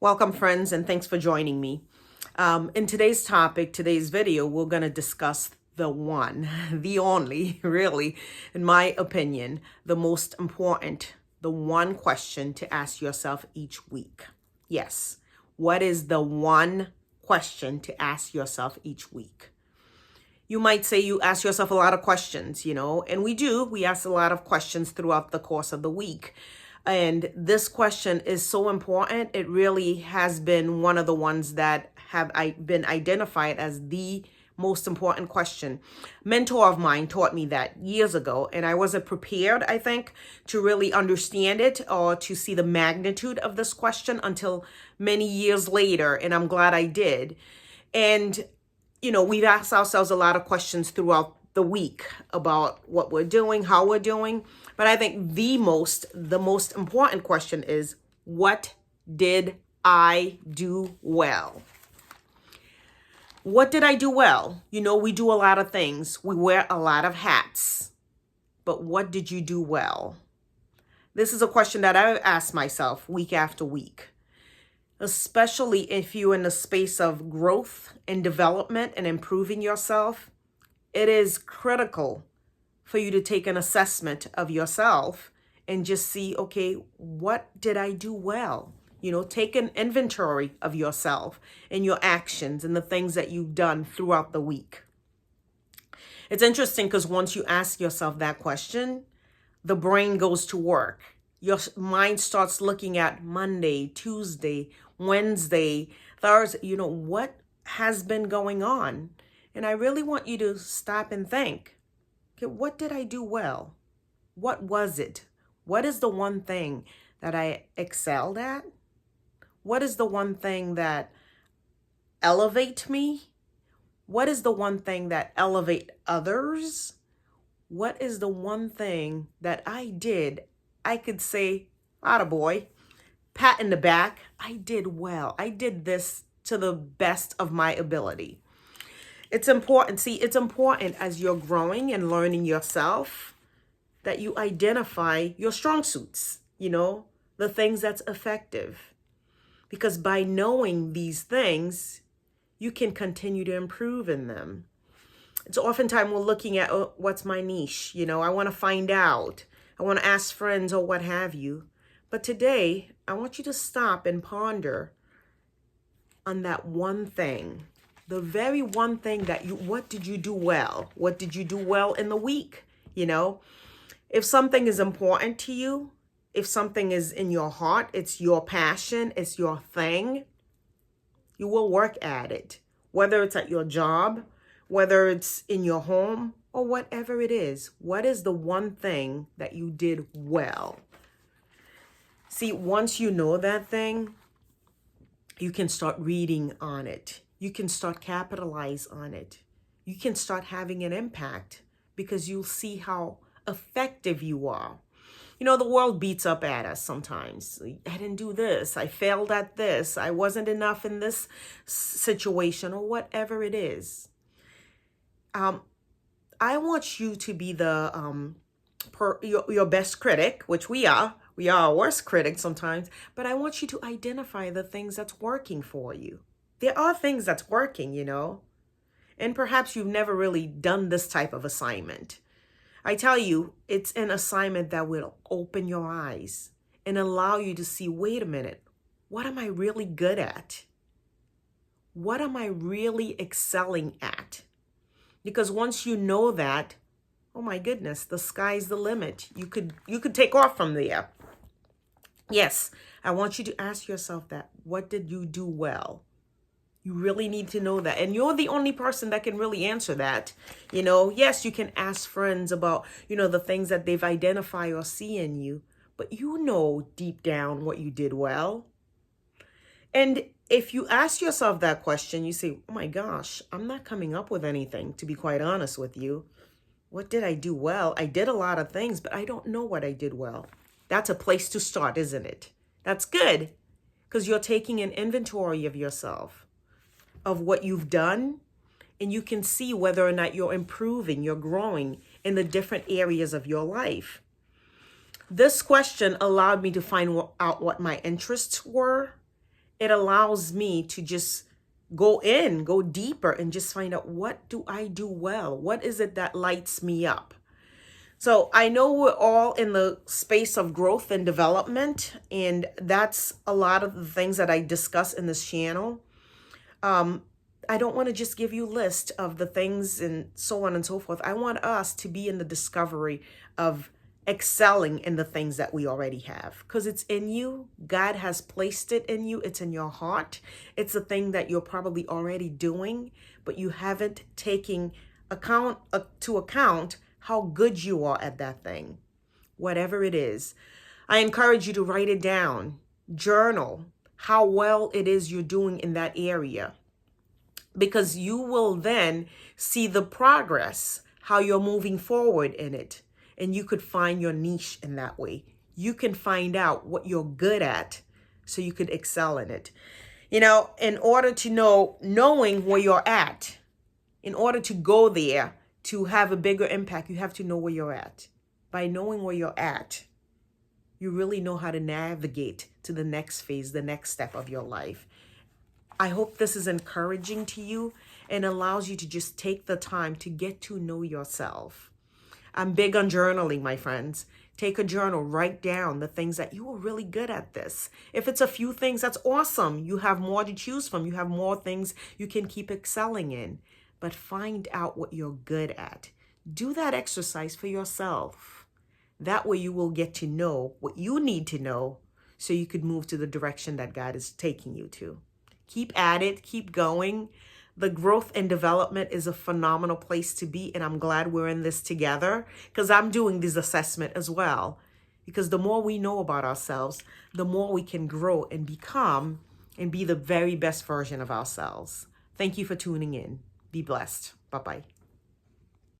Welcome, friends, and thanks for joining me. In today's video, we're going to discuss the one, the only, really, in my opinion, the most important, the one question to ask yourself each week. Yes, what is the one question to ask yourself each week? You might say you ask yourself a lot of questions, and we do. We ask a lot of questions throughout the course of the week. And this question is so important. It really has been one of the ones that have been identified as the most important question. Mentor of mine taught me that years ago, and I wasn't prepared, I think, to really understand it or to see the magnitude of this question until many years later, and I'm glad I did. And we've asked ourselves a lot of questions throughout the week about what we're doing, how we're doing. But I think the most important question is, what did I do well? What did I do well? We do a lot of things. We wear a lot of hats. But what did you do well? This is a question that I ask myself week after week. Especially if you're in the space of growth and development and improving yourself, it is critical for you to take an assessment of yourself and just see, okay, what did I do well? Take an inventory of yourself and your actions and the things that you've done throughout the week. It's interesting because once you ask yourself that question, the brain goes to work. Your mind starts looking at Monday, Tuesday, Wednesday, Thursday, what has been going on? And I really want you to stop and think, okay, what did I do well? What was it? What is the one thing that I excelled at? What is the one thing that elevate me? What is the one thing that elevate others? What is the one thing that I did? I could say, attaboy, pat in the back, I did well. I did this to the best of my ability. It's important. It's important as you're growing and learning yourself that you identify your strong suits, the things that's effective. Because by knowing these things, you can continue to improve in them. It's oftentimes we're looking at, oh, what's my niche? I want to find out. I want to ask friends or what have you. But today, I want you to stop and ponder on that one thing. The very one thing what did you do well? What did you do well in the week? If something is important to you, if something is in your heart, it's your passion, it's your thing, you will work at it. Whether it's at your job, whether it's in your home, or whatever it is. What is the one thing that you did well? See, once you know that thing, you can start reading on it. You can start capitalize on it. You can start having an impact because you'll see how effective you are. The world beats up at us sometimes. I didn't do this. I failed at this. I wasn't enough in this situation or whatever it is. I want you to be your best critic, which we are. We are our worst critic sometimes, but I want you to identify the things that's working for you. There are things that's working, and perhaps you've never really done this type of assignment. I tell you, it's an assignment that will open your eyes and allow you to see, wait a minute, what am I really good at? What am I really excelling at? Because once you know that, oh my goodness, the sky's the limit. You could take off from there. Yes, I want you to ask yourself that. What did you do well? You really need to know that. And you're the only person that can really answer that. Yes, you can ask friends about, the things that they've identified or see in you, but deep down what you did well. And if you ask yourself that question, you say, oh my gosh, I'm not coming up with anything, to be quite honest with you. What did I do well? I did a lot of things, but I don't know what I did well. That's a place to start, isn't it? That's good because you're taking an inventory of yourself, of what you've done, and you can see whether or not you're improving, you're growing in the different areas of your life. This question allowed me to find out what my interests were it allows me to just go deeper and just find out, what do I do well? What is it that lights me up? So I know we're all in the space of growth and development, and that's a lot of the things that I discuss in this channel. I don't want to just give you a list of the things and so on and so forth. I want us to be in the discovery of excelling in the things that we already have, because it's in you. God has placed it in you. It's in your heart. It's a thing that you're probably already doing, but you haven't taken to account how good you are at that thing. Whatever it is, I encourage you to write it down, journal how well it is you're doing in that area, because you will then see the progress, how you're moving forward in it. And you could find your niche in that way. You can find out what you're good at so you could excel in it. You know, in order to knowing where you're at, in order to go there, to have a bigger impact, you have to know where you're at. By knowing where you're at, you really know how to navigate to the next phase, the next step of your life. I hope this is encouraging to you and allows you to just take the time to get to know yourself. I'm big on journaling, my friends. Take a journal, write down the things that you are really good at this. If it's a few things, that's awesome. You have more to choose from. You have more things you can keep excelling in. But find out what you're good at. Do that exercise for yourself. That way you will get to know what you need to know so you could move to the direction that God is taking you to. Keep at it. Keep going. The growth and development is a phenomenal place to be, and I'm glad we're in this together, because I'm doing this assessment as well. Because the more we know about ourselves, the more we can grow and become and be the very best version of ourselves. Thank you for tuning in. Be blessed. Bye-bye.